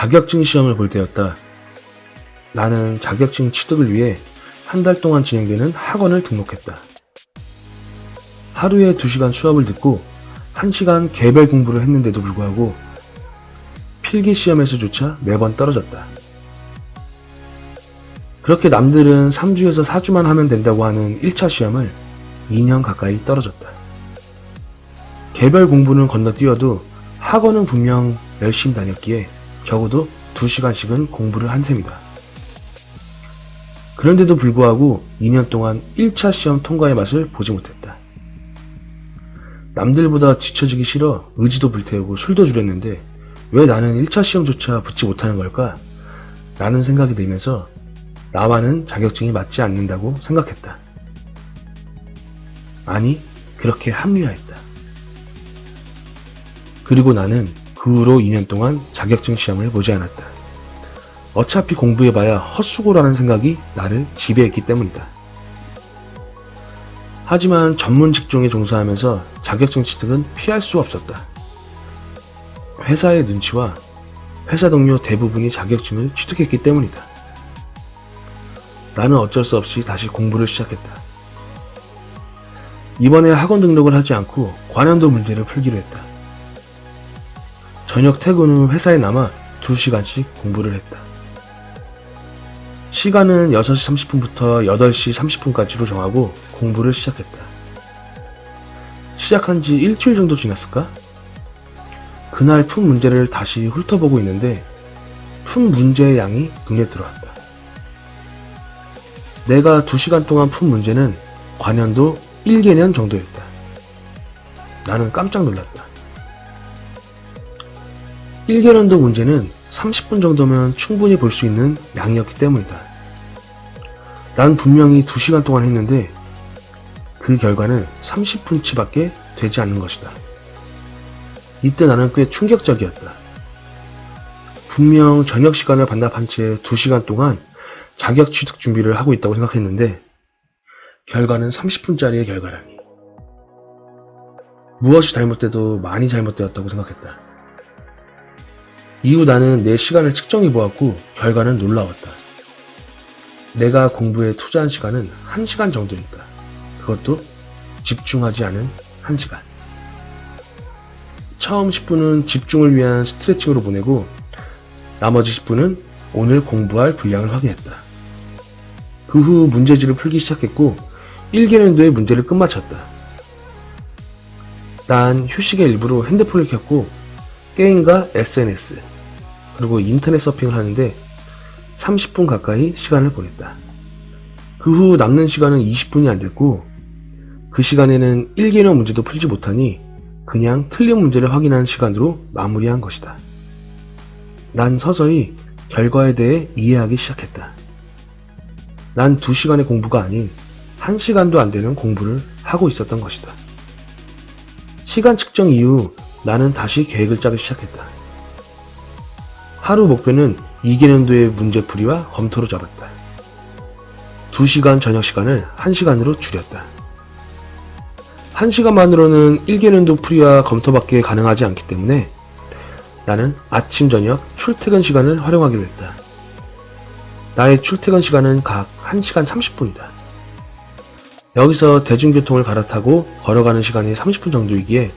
자격증 시험을 볼 때였다. 나는 자격증 취득을 위해 한 달 동안 진행되는 학원을 등록했다. 하루에 2시간 수업을 듣고 1시간 개별 공부를 했는데도 불구하고 필기 시험에서조차 매번 떨어졌다. 그렇게 남들은 3주에서 4주만 하면 된다고 하는 1차 시험을 2년 가까이 떨어졌다. 개별 공부는 건너뛰어도 학원은 분명 열심히 다녔기에 적어도 2시간씩은 공부를 한 셈이다. 그런데도 불구하고 2년 동안 1차 시험 통과의 맛을 보지 못했다. 남들보다 뒤처지기 싫어 의지도 불태우고 술도 줄였는데 왜 나는 1차 시험조차 붙지 못하는 걸까? 라는 생각이 들면서 나만은 자격증이 맞지 않는다고 생각했다. 아니, 그렇게 합리화했다. 그리고 나는 그 후로 2년 동안 자격증 시험을 보지 않았다. 어차피 공부해봐야 헛수고라는 생각이 나를 지배했기 때문이다. 하지만 전문 직종에 종사하면서 자격증 취득은 피할 수 없었다. 회사의 눈치와 회사 동료 대부분이 자격증을 취득했기 때문이다. 나는 어쩔 수 없이 다시 공부를 시작했다. 이번에 학원 등록을 하지 않고 관연도 문제를 풀기로 했다. 저녁 퇴근 후 회사에 남아 2시간씩 공부를 했다. 시간은 6시 30분부터 8시 30분까지로 정하고 공부를 시작했다. 시작한 지 일주일 정도 지났을까? 그날 푼 문제를 다시 훑어보고 있는데 푼 문제의 양이 눈에 들어왔다. 내가 2시간 동안 푼 문제는 관연도 1개년 정도였다. 나는 깜짝 놀랐다. 1개년도 문제는 30분 정도면 충분히 볼 수 있는 양이었기 때문이다. 난 분명히 2시간 동안 했는데 그 결과는 30분치밖에 되지 않는 것이다. 이때 나는 꽤 충격적이었다. 분명 저녁 시간을 반납한 채 2시간 동안 자격 취득 준비를 하고 있다고 생각했는데 결과는 30분짜리의 결과라니. 무엇이 잘못돼도 많이 잘못되었다고 생각했다. 이후 나는 내 시간을 측정해 보았고 결과는 놀라웠다. 내가 공부에 투자한 시간은 1시간 정도였다. 그것도 집중하지 않은 1시간. 처음 10분은 집중을 위한 스트레칭으로 보내고 나머지 10분은 오늘 공부할 분량을 확인했다. 그 후 문제지를 풀기 시작했고 1개년도의 문제를 끝마쳤다. 난 휴식의 일부로 핸드폰을 켰고 게임과 SNS 그리고 인터넷 서핑을 하는데 30분 가까이 시간을 보냈다. 그 후 남는 시간은 20분이 안 됐고 그 시간에는 1개년 문제도 풀지 못하니 그냥 틀린 문제를 확인하는 시간으로 마무리한 것이다. 난 서서히 결과에 대해 이해하기 시작했다. 난 2시간의 공부가 아닌 1시간도 안 되는 공부를 하고 있었던 것이다. 시간 측정 이후 나는 다시 계획을 짜기 시작했다. 하루 목표는 2개년도의 문제풀이와 검토로 잡았다. 2시간 저녁 시간을 1시간으로 줄였다. 1시간만으로는 1개년도 풀이와 검토밖에 가능하지 않기 때문에 나는 아침 저녁 출퇴근 시간을 활용하기로 했다. 나의 출퇴근 시간은 각 1시간 30분이다. 여기서 대중교통을 갈아타고 걸어가는 시간이 30분 정도이기에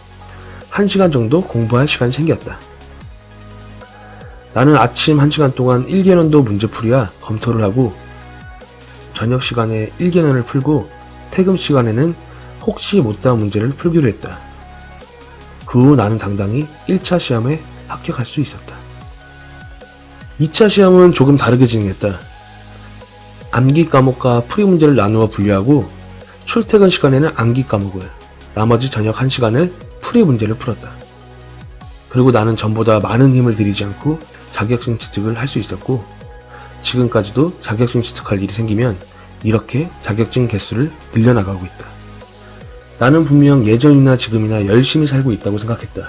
1시간 정도 공부할 시간이 생겼다. 나는 아침 1시간 동안 1개년도 문제풀이와 검토를 하고 저녁 시간에 1개년을 풀고 퇴근 시간에는 혹시 못다한 문제를 풀기로 했다. 그 후 나는 당당히 1차 시험에 합격할 수 있었다. 2차 시험은 조금 다르게 진행했다. 암기 과목과 풀이 문제를 나누어 분류하고 출퇴근 시간에는 암기 과목을, 나머지 저녁 1시간을 풀이 문제를 풀었다. 그리고 나는 전보다 많은 힘을 들이지 않고 자격증 취득을 할 수 있었고 지금까지도 자격증 취득할 일이 생기면 이렇게 자격증 개수를 늘려나가고 있다. 나는 분명 예전이나 지금이나 열심히 살고 있다고 생각했다.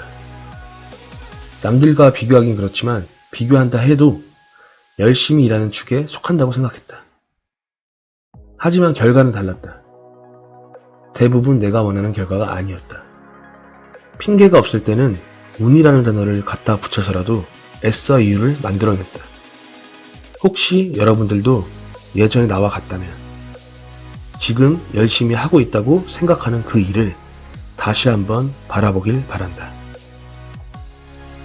남들과 비교하긴 그렇지만 비교한다 해도 열심히 일하는 축에 속한다고 생각했다. 하지만 결과는 달랐다. 대부분 내가 원하는 결과가 아니었다. 핑계가 없을 때는 운이라는 단어를 갖다 붙여서라도 애써 이유를 만들어냈다. 혹시 여러분들도 예전의 나와 같다면 지금 열심히 하고 있다고 생각하는 그 일을 다시 한번 바라보길 바란다.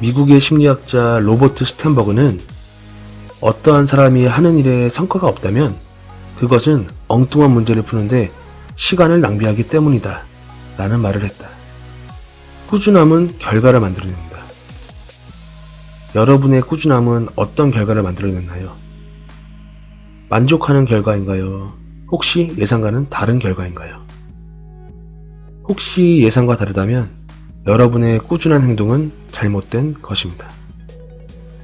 미국의 심리학자 로버트 스탠버그는 어떠한 사람이 하는 일에 성과가 없다면 그것은 엉뚱한 문제를 푸는데 시간을 낭비하기 때문이다 라는 말을 했다. 꾸준함은 결과를 만들어낸다. 여러분의 꾸준함은 어떤 결과를 만들어냈나요? 만족하는 결과인가요? 혹시 예상과는 다른 결과인가요? 혹시 예상과 다르다면 여러분의 꾸준한 행동은 잘못된 것입니다.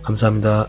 감사합니다.